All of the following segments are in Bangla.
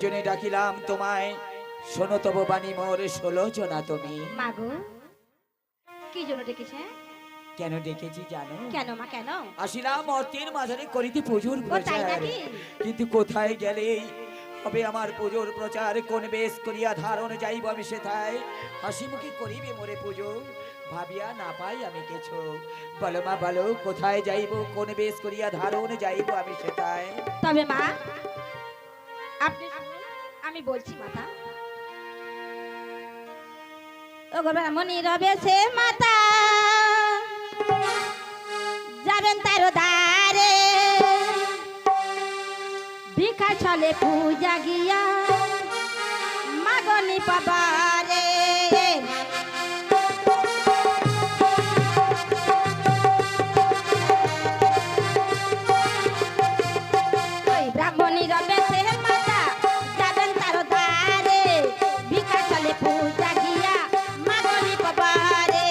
জনে ডাকিলাম তোমায়, শোনো তব বাণী মোর 16 জনা তুমি। মাগো কি জন্য ডেকেছে? কেন ডেকেছি জানো? কেন মা কেন? আসিলাম মর্তের মাঝারে করিতে পুজোর ও তাই প্রচার, নাকি? কিন্তু কোথায় গেলে হবে আমার পুজোর প্রচার? কোন বেশ করিয়া ধারণ যাইব আমি সেথায়? হাসি মুখে করিবে মোরে পুজো, ভাবিয়া না পাই আমি কিছু। বলো মা বলো, কোথায় যাইব, কোন বেশ করিয়া ধারণ যাইব আমি সেথায়? তবে মা আপনি শুনুন, আমি বলছি মাতা। ও গো ব্রাহ্মণী রবে সে মাতা যাবেন তার দ্বারে, ভিক্ষা ছলে পূজা গিয়া মাগনি পাবারে। ওই ব্রাহ্মণী রবে সে মাতা যাবেন তার দ্বারে, ভিক্ষা ছলে পূজা গিয়া মাগনি পাবারে।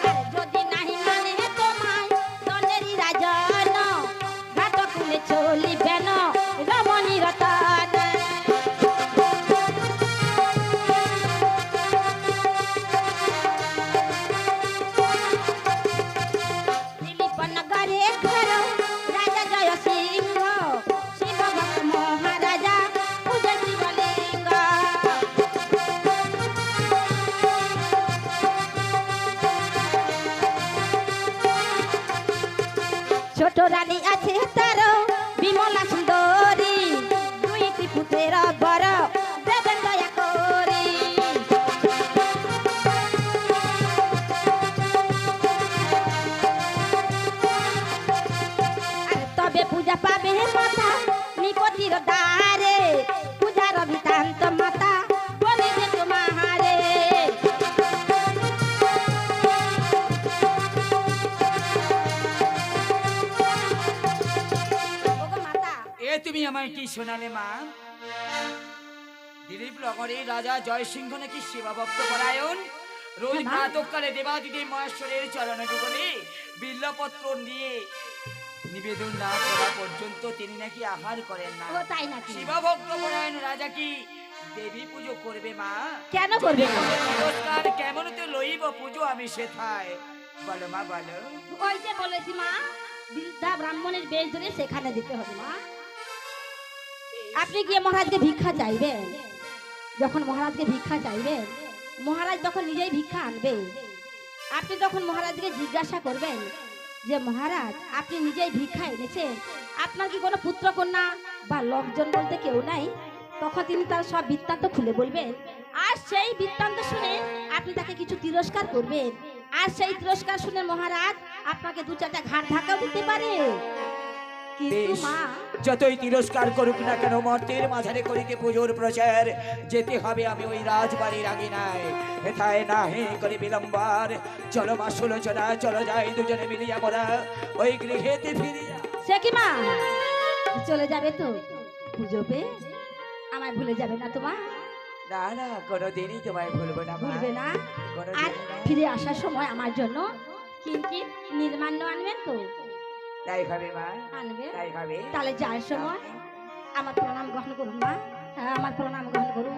আর যদি নাহি মানে তোমায় দণ্ডেরই রাজন, ঘাট কুলে চলিবে না রমণী রতন। দিলীপ নগরে ঘর রাজা জয় সিংহ, শিব ভক্ত মহারাজা পূজা শিবলিঙ্গ। ছোট রানী আছে তার বিমলা সুন্দরী, দুইটি পুত্রের বড় দেবেন দয়া করি। আর তবে পূজা পাবে মাতা নিপতির দ্বারে, পূজার বিতান্ত মাতা বলে যে তোমারে। ওগো মাতা, এ তুমি আমায় কি শোনালে মা? দিলীপ নগরে রাজা জয়সিংহ নাকি সেবা ভক্ত পরায়ণ, রোজ মা। প্রাতকালে দেবাদিদেব মহেশ্বরের চরণ যুগলে বিল্লপত্র নিয়ে নিবেদন না করা পর্যন্ত তিনি নাকি আহার করেন না। ও তাই নাকি? সেবা ভক্ত পরায়ণ রাজা কি দেবী পুজো করবে মা? কেন করবে না? পুরস্কার কেমন তো লইব পুজো আমি সেথায়? বলো মা বলো। ওই যে বলেছি মা, বৃদ্ধা ব্রাহ্মণের বেশ ধরে সেখানে দিতে হবে মা। আপনি গিয়ে মহারাজকে ভিক্ষা চাইবেন, যখন মহারাজকে ভিক্ষা চাইবেন মহারাজ তখন নিজেই ভিক্ষা আনবে। আপনি তখন মহারাজকে জিজ্ঞাসা করবেন যে মহারাজ আপনি নিজেই ভিক্ষা এনেছেন, আপনার কি কোনো পুত্র কন্যা বা লোকজন বলতে কেউ নাই? তখন তিনি তার সব বৃত্তান্ত খুলে বলবেন, আর সেই বৃত্তান্ত শুনে আপনি তাকে কিছু তিরস্কার করবেন, আর সেই তিরস্কার শুনে মহারাজ আপনাকে দু চারটা ঘাট ধাক্কাও দিতে পারে। কিন্তু বেশ, মা, যতই তিরস্কার করুক না কেন মর্তের মাঝারে করিতে পুজোর প্রচার যেতে হবে আমি ওই রাজবাড়ির আগে নাই হেথায় না হে করে বিলম্বার। চলো মা সুলোচনা, চলো যাই দুজনে মিলিয়া মোরা ওই গৃহেতে ফিরিয়া। সে কি মা চলে যাবে তো পুজো পেয়ে? আমায় ভুলে যাবে না তোমা? না না, কোনোদিনই তোমায় ভুলবো না মা, ভুলবে না? আর কোনোদিনই না। ফিরে আসার সময় আমার জন্য কিঞ্চিত নির্মাল্য আনবেন তো? তাই হবে মা, আনবে? তাই হবে। তাহলে যাওয়ার সময় আমার প্রণাম গ্রহণ করুন মা। হ্যাঁ, আমার প্রণাম গ্রহণ করুন।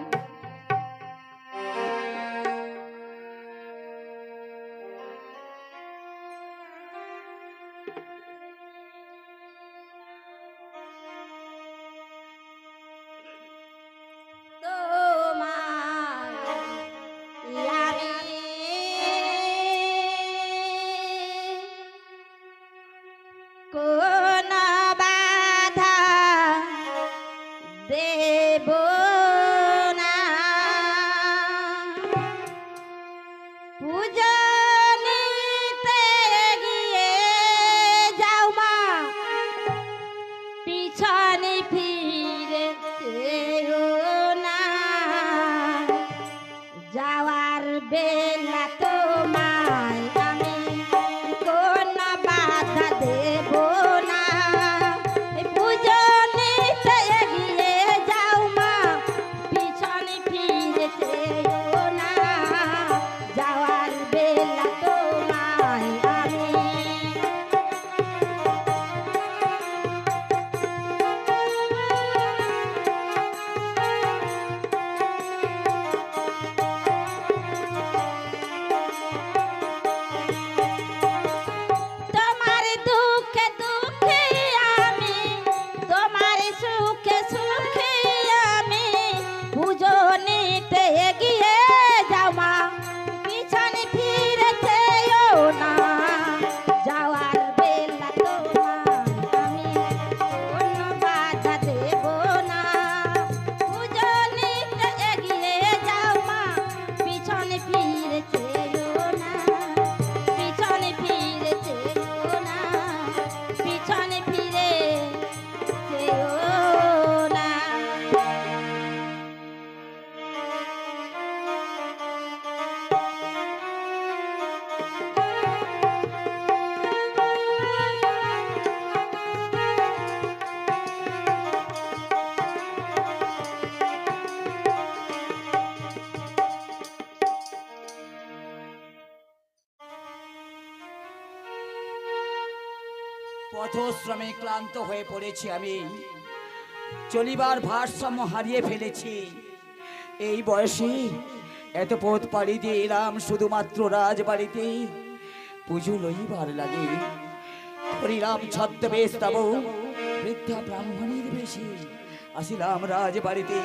তোমার আমি কোন বাধা দেব না, পথশ্রমে ক্লান্ত হয়ে পড়েছি আমি, চলিবার ভারসাম্য হারিয়ে ফেলেছি। এই বয়সে এত পথ পাড়ি দিয়ে এলাম শুধুমাত্র রাজবাড়িতে পুজো লইবার লাগে। হরিরাম ছদ্মবেশ তব বৃদ্ধা ব্রাহ্মণের বেশে আসিলাম রাজবাড়িতে।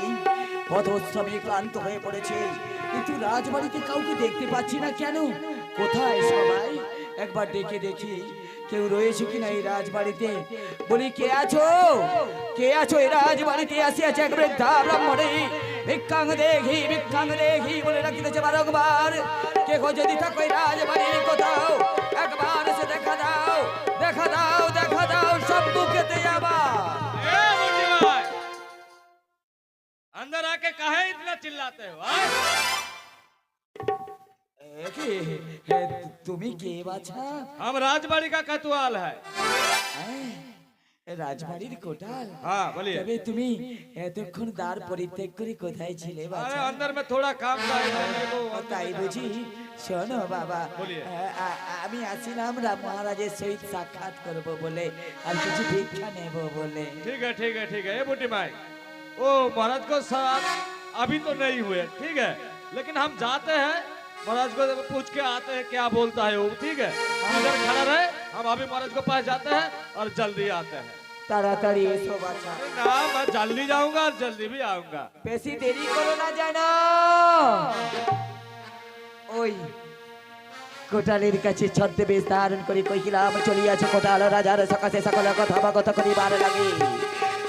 পথশ্রমে ক্লান্ত হয়ে পড়েছে, কিন্তু রাজবাড়িতে কাউকে দেখতে পাচ্ছি না কেন? কোথায় সবাই? একবার ডেকে দেখি কেউ রয়েছে কিনা এই রাজবাড়িতে। বলি, কে আছো? কে আছো এই রাজবাড়িতে? আসিয়াছে এক বৃদ্ধা ব্রাহ্মণী। ভিক্ষাং দেখি বলে রাখিতেছে বারংবার। কে গো যদি থাকো এই রাজবাড়ির কোথাও, একবার এসে দেখা দাও, দেখা দাও, দেখা দাও সব বুকেতে আবার। अंदर आके काहे इतना चिल्लाते हो? हाँ? তুমি কে বাছা? हम राजबाड़ी का कतवाल है। রাজবাড়ির কোটাল? हाँ बोलिए। তবে তুমি এতক্ষণ দ্বার পরিত্যাগ করে কোথায় ছিলে अरे বাছা? अंदर में थोड़ा काम था इसलिए वो তাই বুঝি? শোনো বাবা, বলিয়ে। আমি আসিলাম মহারাজের সহিত সাক্ষাৎ করব বলে, আর কিছু ভিক্ষা নেব বলে। ठीक है ये बुटी माई, ओ महाराज को साथ अभी तो नहीं हुए, ठीक है, लेकिन हम जाते हैं महाराज को पूछ के आते हैं क्या बोलता है वो, ठीक है, हम इधर खड़ा रहे, हम अभी महाराज को पास जाते हैं और जल्दी आते हैं। তাড়াতাড়ি এসো বাছা। अरे ना मैं जल्दी जाऊंगा और जल्दी भी आऊंगा। বেশি দেরি করো না জানো। ওই কোটালের কাছে ছদ্মবেশ ধারণ করে কহিলাম, চলিয়াছে কোটাল রাজার সকাশে সকল কথাবার্তা করিবার লাগে।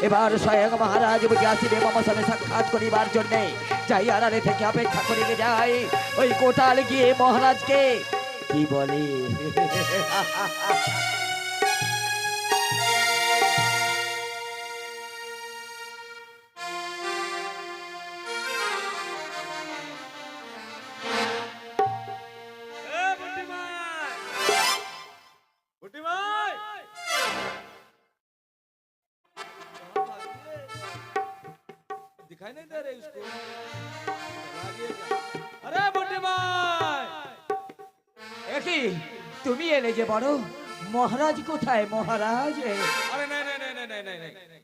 এবার স্বয়ং মহারাজ বুঝে আসিবে মম সঙ্গে সাক্ষাৎ করিবার জন্যে। যাই আড়ালে থেকে অপেক্ষা করিলে যাই। ওই কোটাল গিয়ে মহারাজকে কি বলে। ए बुटी माई, दिखाई नहीं दे रही उसको? अरे बुटी माई, একই তুমি এলে যে বড়, মহারাজ কোথায়? মহারাজ अरे नहीं,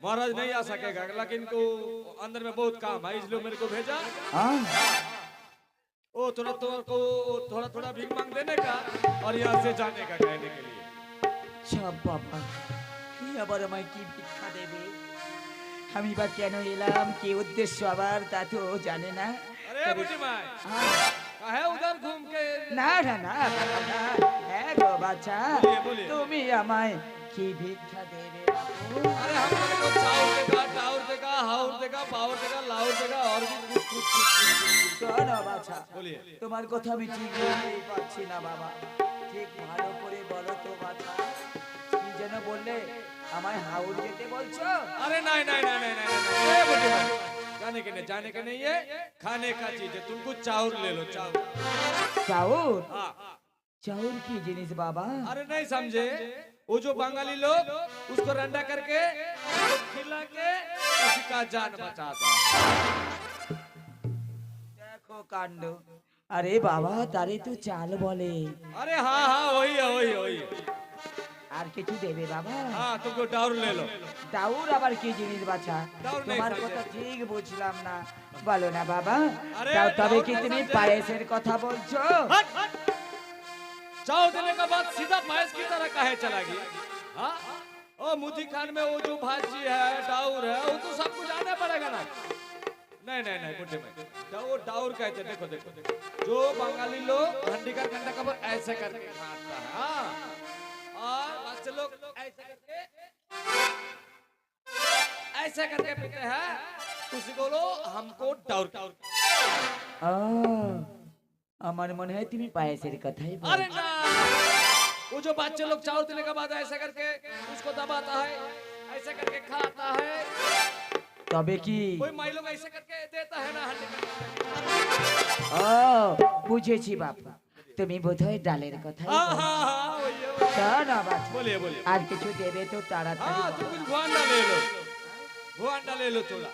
महाराज नहीं आ सकेगा, लेकिन को अंदर में बहुत काम है इसलिए मेरे को भेजा। ओ थोड़ा थोड़ा भीख मांग देने का और यहाँ से जाने का कहने के लिए। সব বাবা, কি আবার আমায় কি ভিক্ষা দেবে? আমি বা কেন এলাম, কি উদ্দেশ্য আবার তা তো জানে না। अरे बुटी माई, আহ, काहे उधर घूम के? না না না বাবা, না। হ্যাঁ গো বাচ্চা, बोलिए। তুমি আমায় কি ভিক্ষা দেবে বাবু? अरे हम तेरे को चाउर देगा, टाउर देगा, हाउर देगा, पावर देगा, लाउर देगा और भी कुछ। শোনো বাচ্চা, बोलिए। তোমার কথা আমি ঠিক বুঝতেই পারছি না বাবা। ঠিক ভালো করে বলো তো বাচ্চা, কি যেন বললে? আমায় হাওড় যেতে বলছো? अरे नहीं, ए बुटी माई, जाने के नहीं है, खाने का चीज है, तुम कुछ चाउर ले लो, चाउर। চাউর? हाँ, চাউর কি জিনিস বাবা? अरे नहीं समझे, वो जो बंगाली लोग उसको रंडा करके उसको खिला के उसी का जान बचाता है। দেখো কাণ্ড। আরে বাবা, তারে তো চাল বলে। अरे हाँ वही है। আর কিছু দেবে বাবা? हाँ तुमको डाउर ले लो। চাউর আবার কি জিনিস বাছা? চাউর নেই তোমার সাথে। কথা ঠিক বুঝলাম না, বলো না বাবা। আরে তাও তবে চাউর কি না তুমি সমঝে। পায়েসের কথা বলছো? हट। चाउर देने के बाद सीधा पायस की तरह काहे चला गया? हाँ, ओ मुदी खान में वो जो भाजी है, डाउर है, वो तो सब कुछ आना पड़ेगा ना। नहीं बुड्ढे में वो डाउर कहते, देखो जो बंगाली लोग हंडी का कंडा कबर ऐसे करके खाता है, हाँ, और बच्चे लोग ऐसे करके पीते हैं, उसी को लो हमको डाउर। আমার মনে হয় তুমি পায়েসের কথাই अरे বলছো। ना, वो जो बच्चे लोग चावल देने के बाद ऐसे करके उसको दबाता है, ऐसे करके खाता है, তবে কি? कोई माई लोग ऐसे करके देता है ना हंडी का। বুঝেছি বাবা, তুমি বোধহয় ডালের কথাই हाँ বলছো। वही है। শোনো বাছা, बोलिए আর কিছু দেবে তো তাড়াতাড়ি हाँ বলো। तुम कुछ भुआंडा ले लो, भुआंडा ले लो थोड़ा।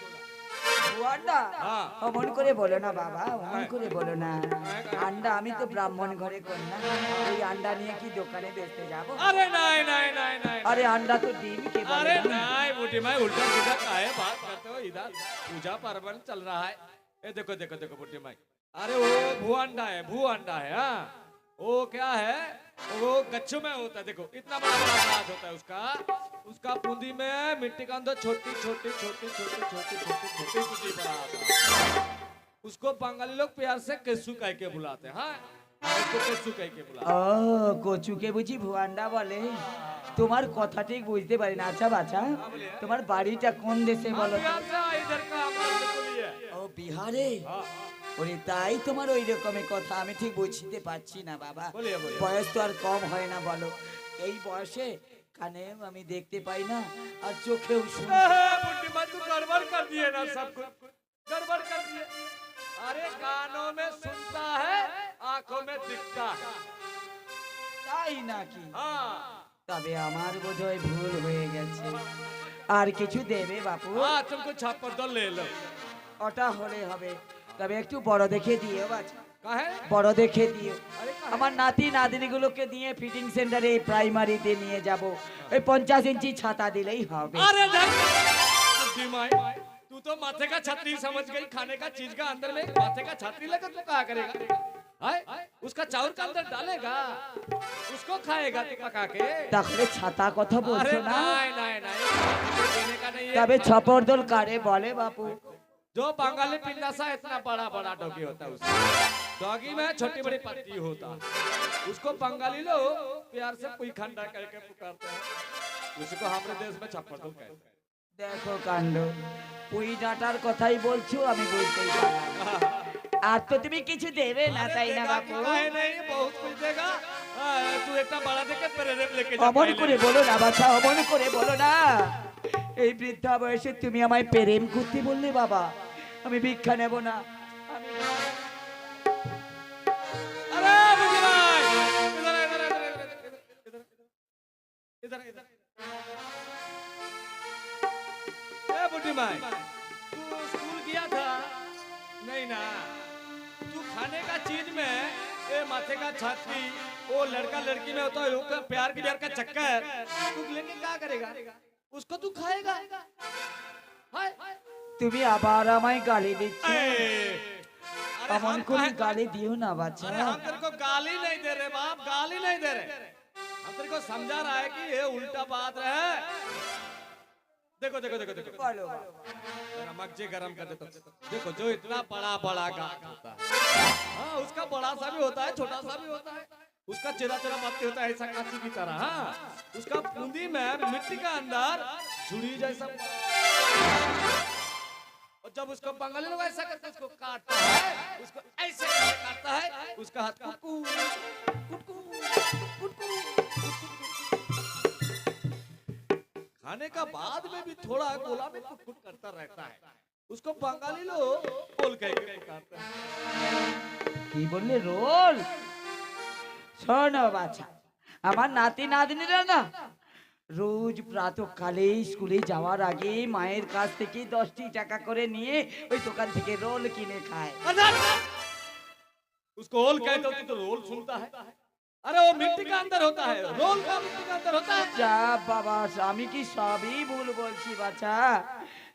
আন্ডা হ্যাঁ। অমন করে বলো না বাবা, অমন করে বলো না। আন্ডা আমি তো ব্রাহ্মণ ঘরে কন্যা, ওই আন্ডা নিয়ে কি দোকানে বেচতে যাব? अरे नहीं नहीं नहीं नहीं আরে আন্ডা তো ডিম কে বলে अरे না? नहीं बूढ़ी माई उल्टा सीधा काहे बात करते हो इधर पूजा पार्वण चल रहा है ये देखो देखो देखो बूढ़ी माई अरे वो भू अंडा है हाँ वो क्या है वो गच्चू में होता है देखो इतना बड़ा बड़ा घास होता है उसका बूंदी में मिट्टी का अंदर छोटी छोटी छोटी छोटी छोटी छोटी छोटी बूंदी बना आता है उसको बंगाली लोग प्यार से केसू कह के बुलाते हैं हाँ उसको केसू कह के बुलाते ও কচুকে বুঝি ভুয়ান্ডা বলে? তোমার কথা ঠিক বুঝতে পারি না। আচ্ছা বাচ্চা, তোমার বাড়িটা কোন দেশে हैं বলো তো? प्यार से इधर का हमारे को लिए ও বিহারে? हाँ ওরে তাই তোমার ওই রকমের কথা আমি ঠিক বুঝতে পারছি না বাবা। বলিয়ে, বলিয়ে। বয়স তো আর কম হয় না বলো, এই বয়সে কানে আমি দেখতে পাই না আর চোখেও শুনি না। बुढ़ी माँ तू गड़बड़ कर दिए ना सब कुछ गड़बड़ कर दिए अरे कानों में सुनता है आंखों में दिखता है তাই নাকি? हाँ তবে আমার বোধহয় ভুল হয়ে গেছে। আর কিছু দেবে বাপু? हाँ तुमको छापर दो ले लो ওটা হলে হবে, তবে একটু বড় দেখে দিও বাচ্চা, काहे বড় দেখে দিও। अरे काहे? আমার নাতি নাতনিগুলোকে নিয়ে ফিটিং সেন্টারে প্রাইমারিতে নিয়ে যাব, ওই 50 ইঞ্চি ছাতা দিলেই হবে। अरे नहीं बुढ़ी माँ तू तो माथे का छतरी समझ गई खाने का चीज का अंदर में माथे का छतरी लेकर तू क्या करेगा हाय उसका चावल का अंदर डालेगा उसको खाएगा तू पका के তাহলে ছাতা কথা अरे বলছো না? नहीं नहीं नहीं देने का नहीं है তবে ছপরদল কারে বলে বাপু? जो बंगाली पिंडा सा इतना बड़ा बड़ा डॉगी होता है उसका डॉगी में छोटी बड़ी पत्ती होता है उसको बंगाली लोग प्यार से पुई खंडा करके पुकारते हैं उसको हमारे देश में छप्पर कहते हैं দেখো কাণ্ড, পুই ডাঁটার কথাই বলছো, আমি বুঝতেই পারলাম। আর তো তুমি কিছু দেবে না তাই না বাপু? काहे नहीं बहुत कुछ देगा तू इतना बड़ा देके प्रेम लेके जा অমন पहले। করে বলো না বাছা, অমন করে বলো না। এই বৃদ্ধা বয়সে তুমি আমায় প্রেম করতে বললে বাবা, আমি ভিক্ষা নেব না। আমি अरे बुढ़ी भाई इधर इधर इधर इधर इधर इधर ए बुढ़ी भाई तू स्कूल गया था नहीं ना तू खाने का चीज में ये माथे का छाती वो लड़का लड़की में होता है लोग का प्यार की प्यार का चक्कर तू लेके क्या करेगा उसको तू खाएगा हाय তুমি আবার আমায় গালি দিচ্ছ। अरे অমন हम করে कहाँ- গালি দিও না বাচ্চা। अरे हम तेरे को गाली नहीं दे रहे बाप गाली नहीं दे रहे हम तेरे को समझा रहा है कि ये उल्टा बात है देखो देखो देखो देखो বলো जरा मगजे गरम कर देता हूं। देखो जो इतना बड़ा बड़ा गांठ होता है हाँ उसका बड़ा सा भी होता है छोटा सा भी होता है उसका चेरा चेरा पत्ती होता है ऐसा कांची की तरह हाँ उसका बूंदी में मिट्टी का अंदर झुड़ी जैसा और जब उसको बंगाली लोग ऐसा करते हैं उसको काटता है उसको ऐसे करके काटता है उसका हाथ कुटकू कुटकू कुटकू खाने का बाद में भी थोड़ा गोला में कुट करता रहता है उसको बंगाली लोग बोल कह के पुकारते हैं কি বললে? রোল? শোনো বাছা, আমার নাতি নাতনিরা না রোজ প্রাতঃকালে স্কুলে যাওয়ার আগে মায়ের কাছ থেকে 10টি টাকা করে নিয়ে ওই দোকান থেকে রোল কিনে খায়। उसको रोल कहते हो तो रोल सुनता है अरे वो मिट्टी का अंदर होता है रोल का मिट्टी का अंदर होता है যা বাবা, আমি কি সবই ভুল বলছি বাছা?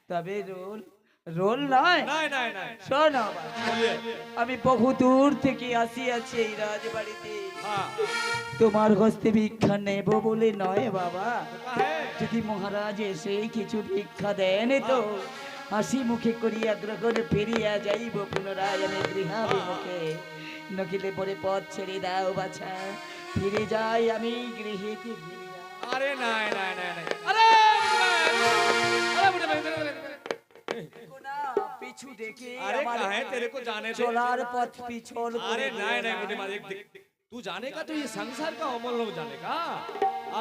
তবে রোল রোল নয়। नहीं नहीं नहीं শোনো বাছা, बोलिए আমি বহু দূর থেকে আসিয়াছি এই রাজবাড়িতে हाँ তোমার হস্তে ভিক্ষা নেব বলে নয় বাবা। है যদি মহারাজ এসে কিছু ভিক্ষা দেন তো হাসি মুখে করিয়া গ্রহণ ফিরিয়া যাইব পুনরায় আমি গৃহাভিমুখে, নকিলে পরে পথ ছেড়ে দাও বাছা, ফিরে যাই আমি গৃহেতে ফিরিয়া। अरे नहीं नहीं नहीं नहीं अरे बुढ़े भाई इधर इधर দেখো না, পিছু দেখে अरे আমার कहाँ है तेरे को जाने दे চলার পথ পিছল করে अरे দিও नहीं না। नहीं बुढ़े माँ देख देख तू जानेगा तो ये संसार का अमल लोग जानेगा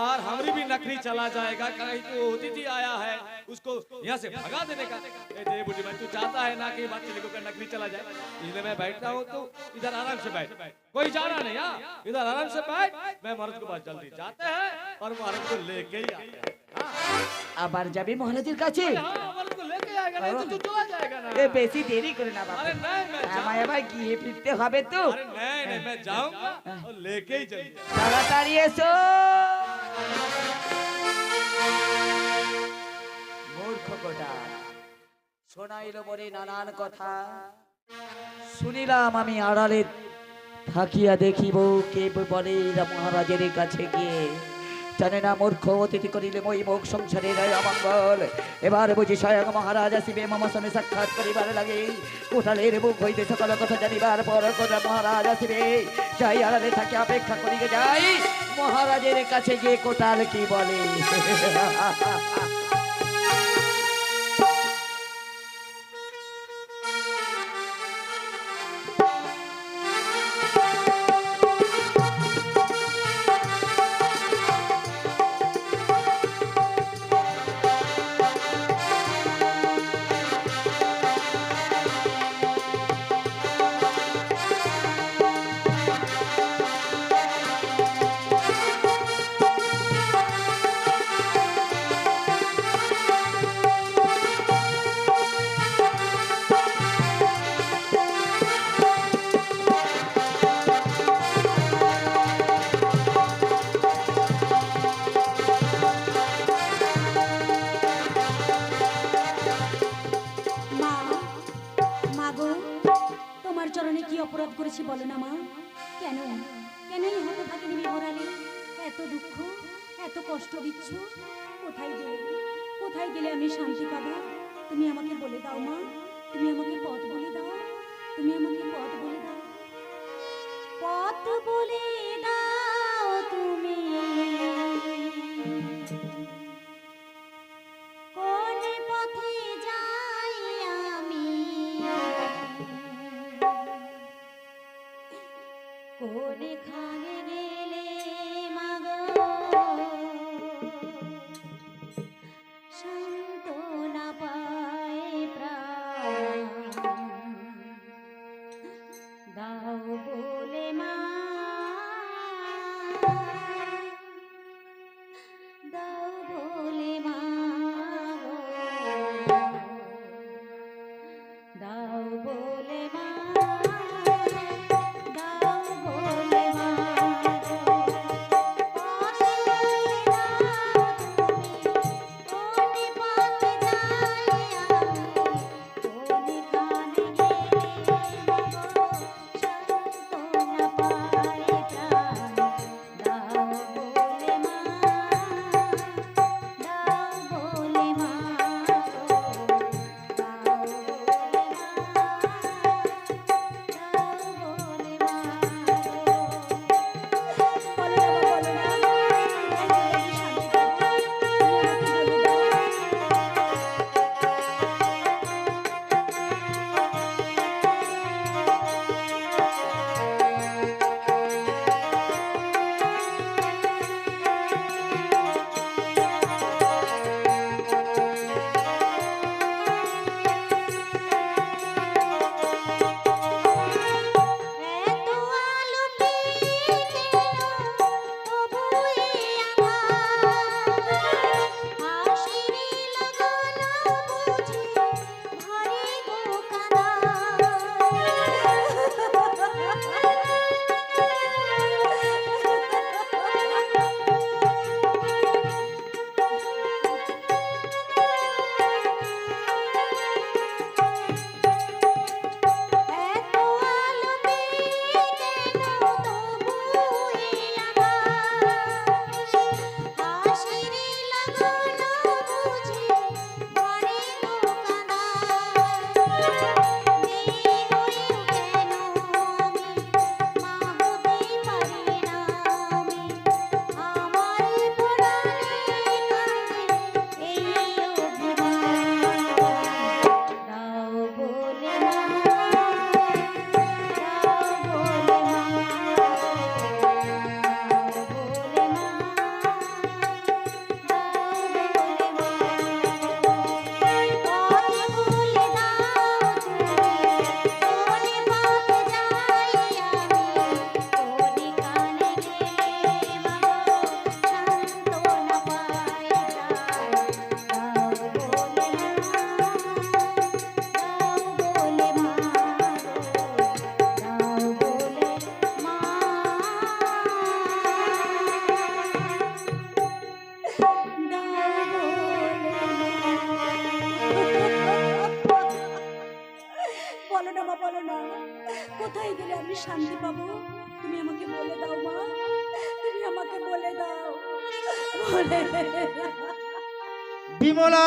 और हमारी भी नकरी चला जाएगा कहीं तो अतिथि आया है उसको यहाँ से भगा देने का ए दे बुढ़ी भाई तू चाहता है ना कि बात चले को नकरी चला जाए इसलिए मैं बैठता हूँ तो इधर आराम से बैठ कोई जाना नहीं हाँ इधर आराम से बैठ मैं महाराज के पास जल्दी जाते हैं और महाराज को लेके ही आते हैं हाँ আবার যাবে মহারাজের কাছে? हाँ महाराज को लेके जाएगा नहीं तो तू चला जाएगा ना। এ বেশি দেরি করে না বাবা, अरे नहीं मैं আমায় আবার গিয়ে ফিরতে হবে তো। अरे नहीं नहीं मैं जाऊंगा और लेके ही जाऊंगा। তাড়াতাড়ি এসো। মূর্খ কোটা, শোনাইল বলে নানান কথা, শুনিলাম আমি আড়ালে থাকিয়া দেখিব কে বলে মহারাজের কাছে গিয়ে। জানে না মূর্খ, অতিথি করিলে মই মুখ সংসারের অমঙ্গল। এবার বুঝি স্বয়ং মহারাজ আসিবে মামা সঙ্গে সাক্ষাৎ করিবার লাগে। কোটালের বুক হইতে সকল কথা জানিবার পর কোটা মহারাজ আসিবে। যাই আড়ালে থাকি অপেক্ষা করিয়ে যাই মহারাজের কাছে গিয়ে কোটাল কি বলে। মা, মা গো, তোমার চরণে কি অপরাধ করেছি বলো না মা? কেন কেন এই হতভাগিনী বিমরালে এত দুঃখ, এত কষ্ট দিচ্ছ? কোথায় গেলে আমি শান্তি পাবো? তুমি আমাকে বলে দাও মা, তুমি আমাকে পথ বলে দাও, তুমি আমাকে পথ বলে দাও, পথ বলে দাও তুমি। কোন পথে যাই আমি, কোন খানে গেলে মাগো সান্ত্বনা পায় প্রাণ, দাও বলে মা বলে বিমলা,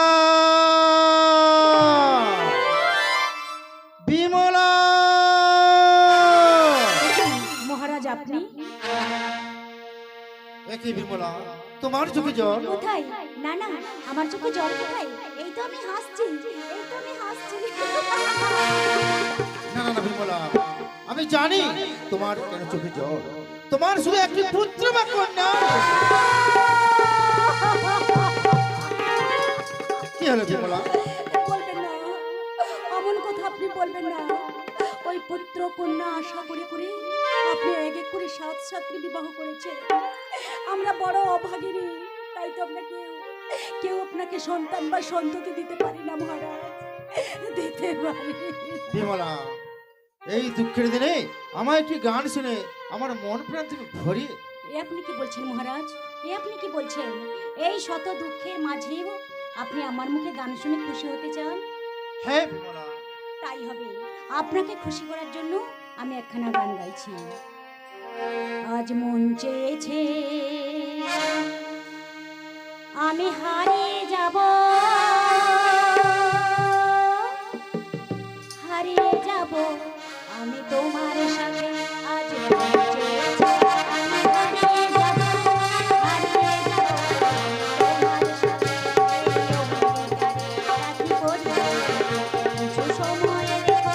বিমলা। মহারাজ আপনি একই বিমলা, তোমার চোখে জল? কোথায়? না না, আমার চোখে জল কোথায়? এই তো আমি হাসছি, এই তো আমি হাসছি। না না না বিমলা, আমি জানি তোমার কেন চোখে জল। তোমার শুধু একটি পুত্র বা কন্যা। কি হলো বিমলা? বলবেন না, অমন কথা আপনি বলবেন না। ওই পুত্র কন্যা আশা করে করে আপনি এক এক করে 7 সাতটি বিবাহ করেছেন। আমরা বড় অভাগিনী, তাই তো আপনাকে কেউ আপনাকে সন্তান বা সন্ততি দিতে পারি না মহারাজ, দিতে পারি। বিমলা, এই দুঃখের দিনে আমার একটি গান শুনে আমার মন প্রাণ থেকে ভরিয়ে। এ আপনি কি বলছেন মহারাজ? এ আপনি কি বলছেন? এই শত দুঃখের মাঝেও আপনি আমার মুখে গান শুনে খুশি হতে চান? হ্যাঁ বিমলা, তাই হবে। আপনাকে খুশি করার জন্য আমি একখানা গান গাইছি। আজ মন চেয়েছে আমি হারিয়ে যাব, হারিয়ে যাব আমি তোমার সাথে। আজ মন চেয়েছে আমি হারিয়ে যাব, হারিয়ে যাব তোমার সাথে। এই অঙ্গীকারে রাখি পরিচয়, কিছু সময় রেখো।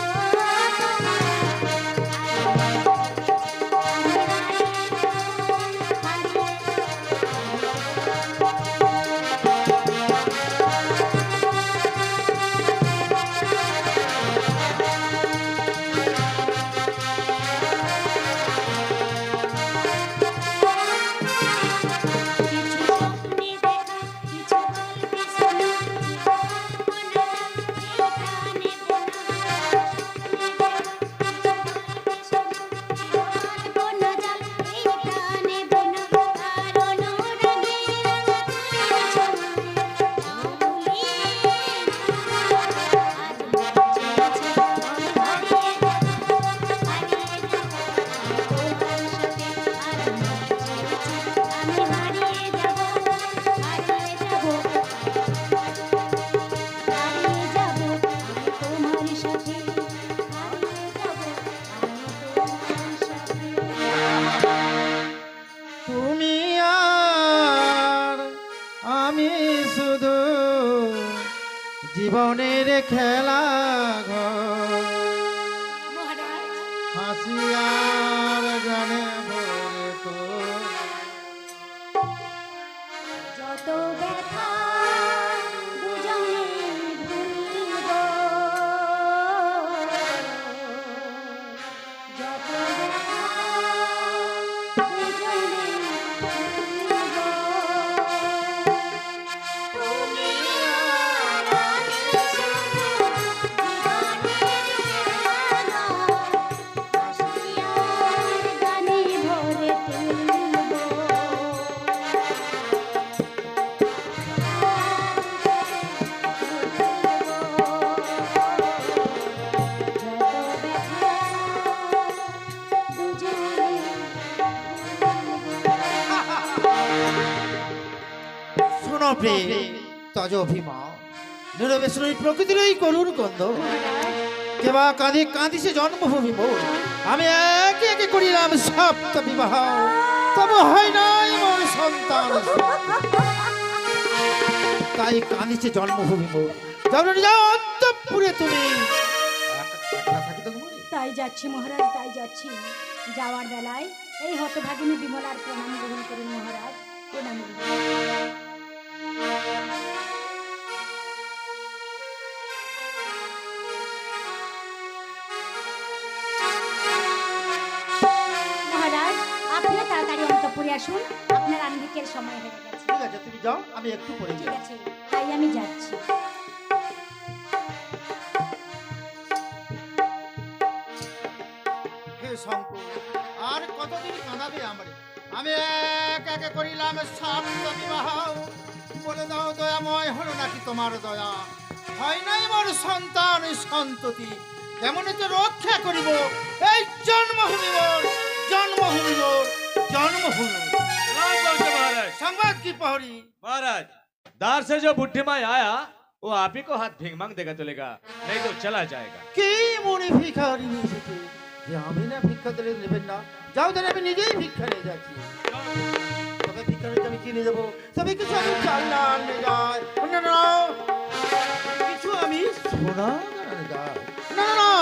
তুমি আর আমি শুধু জীবনের খেলা ঘর, মহারাজ হাসি আর গানে ভরে তো। যত ব্যথা দুজনে ভুলিব, যত ব্যথা দুজনে ভুলিব। তুমি আর আমি শুধু জীবনের খেলা, হাসি আর গানে ভরে তুলব। শোনো প্রেম, তজ অভিমান, নীরবে শুনি প্রকৃতির এই করুণ গন্ধ। কেবা কাঁদি কাঁদিছে জন্মভূমি মোর, আমি একে একে করিলাম সপ্ত বিবাহ, তবু হয় নাই মোর সন্তান। তাই কাঁদিছে জন্মভূমি মোর, যাও অন্তঃপুরে তুমি। একলা থাকি তো ঘুমাই। তাই যাচ্ছি মহারাজ, তাই যাচ্ছি। যাওয়ার বেলায় এই হতভাগিনী বিমলার প্রণাম গ্রহণ করুন মহারাজ, প্রণাম গ্রহণ। মহারাজ আপনিও তাড়াতাড়ি অন্তঃপুরে আসুন, আপনার আনন্দিকের সময় হয়ে গেছে। ঠিক আছে, তুমি যাও, আমি একটু পরে ঠিক যাই। আছে, তাই আমি যাচ্ছি। হে শঙ্কর, আর কতদিন কাঁদাবে আমারে? আমি এক একে করিলাম সপ্ত বিবাহ, বলে দাও দয়াময় হলো নাকি তোমার দয়া? হয় নাই মোর সন্তান সন্ততি, কেমন তো রক্ষা করিব এই জন্মভূমি মোর, জন্মভূমি মোর, জন্মভূমি। রাম বলছে মহারাজ। সংবাদ কি की पहरी। महाराज, दार से जो बुढ़ी माई आया वो आप ही को हाथ भीख मांग देगा चलेगा, नहीं तो चला जाएगा। কি মনে ভিখারি এসেছে যে আমি না ভিক্ষা দিলে নেবেন না? যাও দেন, আমি নিজেই ভিক্ষা নিয়ে যাচ্ছি। তবে ভিক্ষা নিতে আমি কি নিয়ে যাবো? তবে কিছু আমি চাল না আনতে যাই। না না, কিছু আমি সোনা আনতে যাই। না না,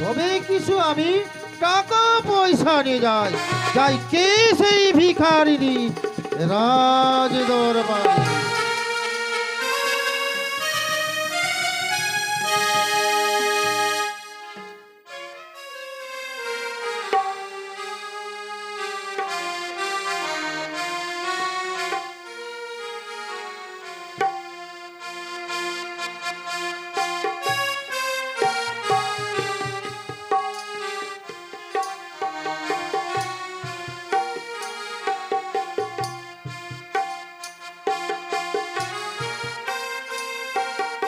তবে কিছু আমি টাকা পয়সা নিয়ে যাই। যাই কে সেই ভিখারিনী রাজ দরবারে।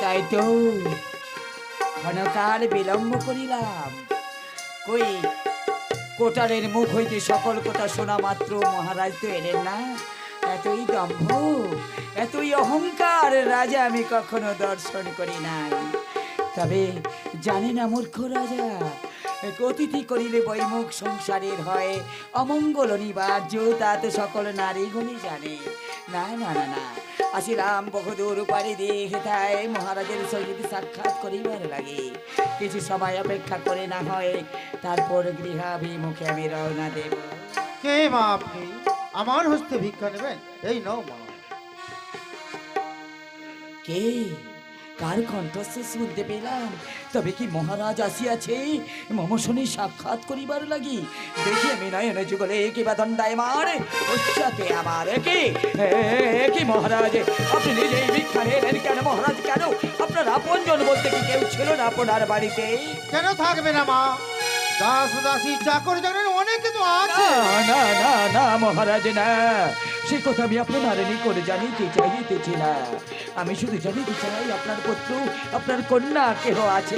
তাই তো ক্ষণকাল বিলম্ব করিলাম, কই কোটারের মুখ হইতে সকল কথা শোনা মাত্র মহারাজ তো এলেন না। এতই দম্ভ, এতই অহংকার রাজা আমি কখনো দর্শন করি নাই। তবে জানি না মূর্খ রাজা, অতিথি করিলে বৈমুখ সংসারের হয় অমঙ্গল অনিবার্য, তা তো সকল নারীগণই জানে। না না না না, আসিলাম বহুদূর পাড়ি দিয়ে তাই মহারাজের সহিত সাক্ষাৎ করিবার লাগে। কিছু সময় অপেক্ষা করে না হয় তারপর গৃহাভিমুখে আমি রওনা দেব। কে মা আপনি? আমার হস্তে ভিক্ষা নেবেন? এই নাও মা। কে, কার কণ্ঠস্বর শুনতে পেলাম? তবে কি মহারাজ আসিয়াছে মম শুনি সাক্ষাৎ করিবার লাগি? দেখি আমি নয়ন যুগলে কিবা দণ্ডায়মান উচ্চাকে আমার কি মহারাজ, আপনি নিজেই ভিক্ষা নিলেন কেন মহারাজ? কেন আপনার আপনজন বলতে কি কেউ ছিল না আপনার বাড়িতে? কেন থাকবে না মা? দাস দাসী চাকর চাকর অনেকে তো আছে। না না না মহারাজ, না, সে কথা আমি আপনার নিকট জানিতে চাইতেছি না। আমি শুধু জানিতে চাই আপনার পুত্র আপনার কন্যা কেহ আছে